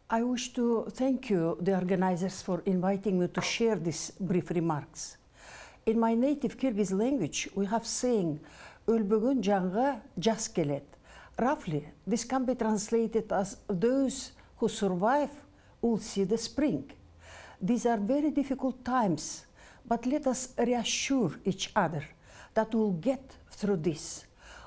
I wish to thank you, the organizers, for inviting me to share these brief remarks. In my native Kyrgyz language, we have saying, "Ölbөгөн жанга жаз келет." Roughly, this can be translated as those who survive will see the spring. These are very difficult times, but let us reassure each other that we'll get through this.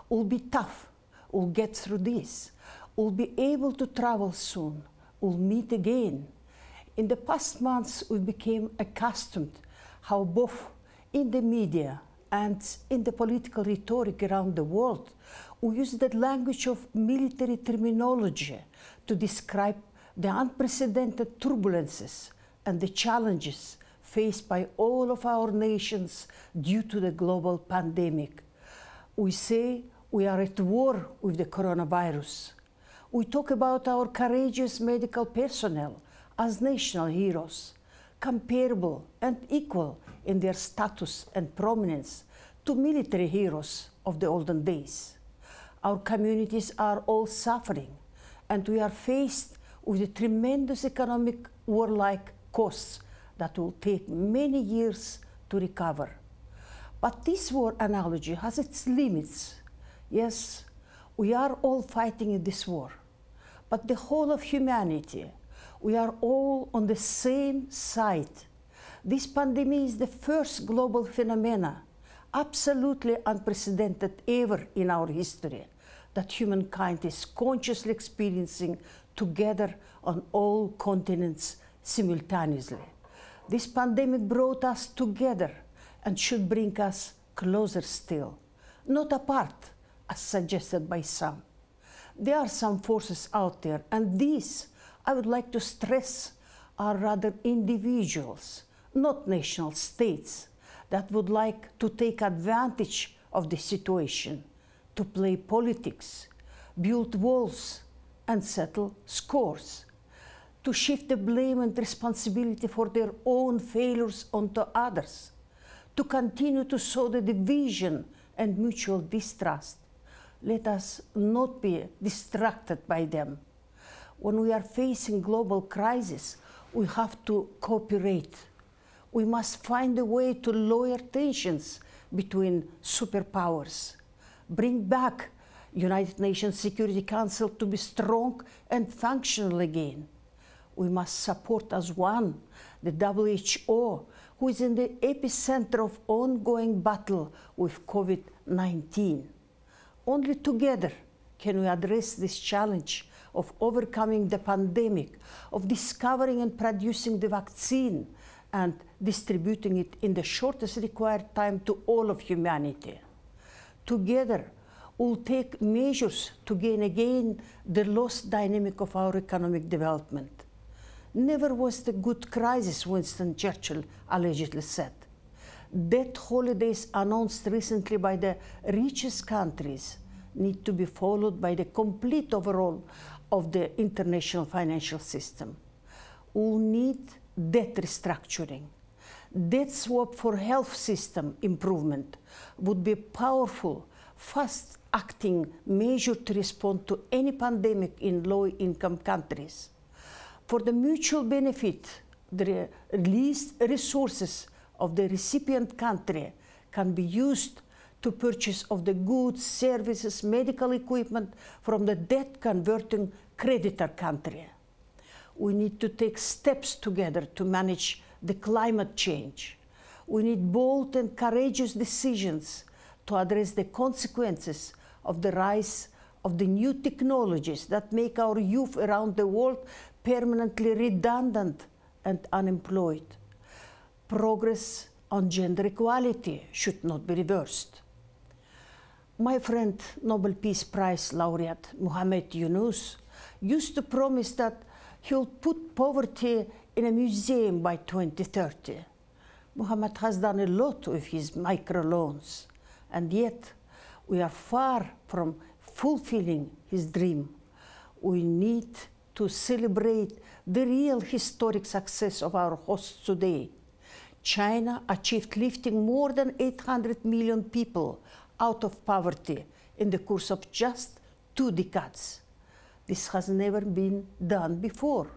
We'll be tough, we'll get through this. We'll be able to travel soon, we'll meet again. In the past months, we became accustomed how both in the media and in the political rhetoric around the world, we use the language of military terminology to describe the unprecedented turbulences and the challenges faced by all of our nations due to the global pandemic. We say we are at war with the coronavirus. We talk about our courageous medical personnel as national heroes, comparable and equal in their status and prominence to military heroes of the olden days. Our communities are all suffering, and we are faced with the tremendous economic war-like costs that will take many years to recover. But this war analogy has its limits. Yes, we are all fighting in this war, but the whole of humanity, we are all on the same side. This pandemic is the first global phenomena, absolutely unprecedented ever in our history, that humankind is consciously experiencing together on all continents simultaneously. This pandemic brought us together and should bring us closer still, not apart, as suggested by some. There are some forces out there, and these, I would like to stress, are rather individuals, not national states, that would like to take advantage of the situation, to play politics, build walls, and settle scores, to shift the blame and responsibility for their own failures onto others, to continue to sow the division and mutual distrust. Let us not be distracted by them. When we are facing global crisis, we have to cooperate. We must find a way to lower tensions between superpowers, bring back United Nations Security Council to be strong and functional again. We must support as one the WHO, who is in the epicenter of ongoing battle with COVID-19. Only together can we address this challenge of overcoming the pandemic, of discovering and producing the vaccine, and distributing it in the shortest required time to all of humanity. Together, we'll take measures to gain again the lost dynamic of our economic development. Never was the good crisis, Winston Churchill allegedly said. Debt holidays announced recently by the richest countries need to be followed by the complete overhaul of the international financial system. We'll need debt restructuring. Debt swap for health system improvement would be a powerful, fast-acting measure to respond to any pandemic in low-income countries. For the mutual benefit, the released resources of the recipient country can be used to purchase of the goods, services, medical equipment from the debt-converting creditor country. We need to take steps together to manage the climate change. We need bold and courageous decisions to address the consequences of the rise of the new technologies that make our youth around the world permanently redundant and unemployed. Progress on gender equality should not be reversed. My friend, Nobel Peace Prize laureate Muhammad Yunus used to promise that he'll put poverty in a museum by 2030. Muhammad has done a lot with his microloans, and yet we are far from fulfilling his dream. We need to celebrate the real historic success of our hosts today. China achieved lifting more than 800 million people out of poverty in the course of just 2 decades. This has never been done before.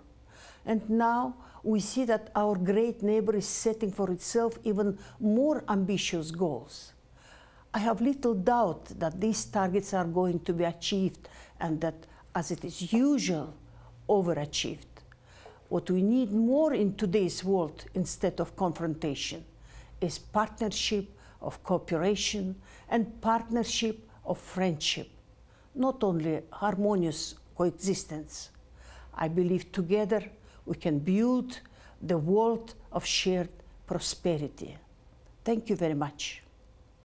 And now we see that our great neighbor is setting for itself even more ambitious goals. I have little doubt that these targets are going to be achieved and that, as it is usual, overachieved. What we need more in today's world instead of confrontation is partnership of cooperation and partnership of friendship, not only harmonious coexistence. I believe together we can build the world of shared prosperity. Thank you very much.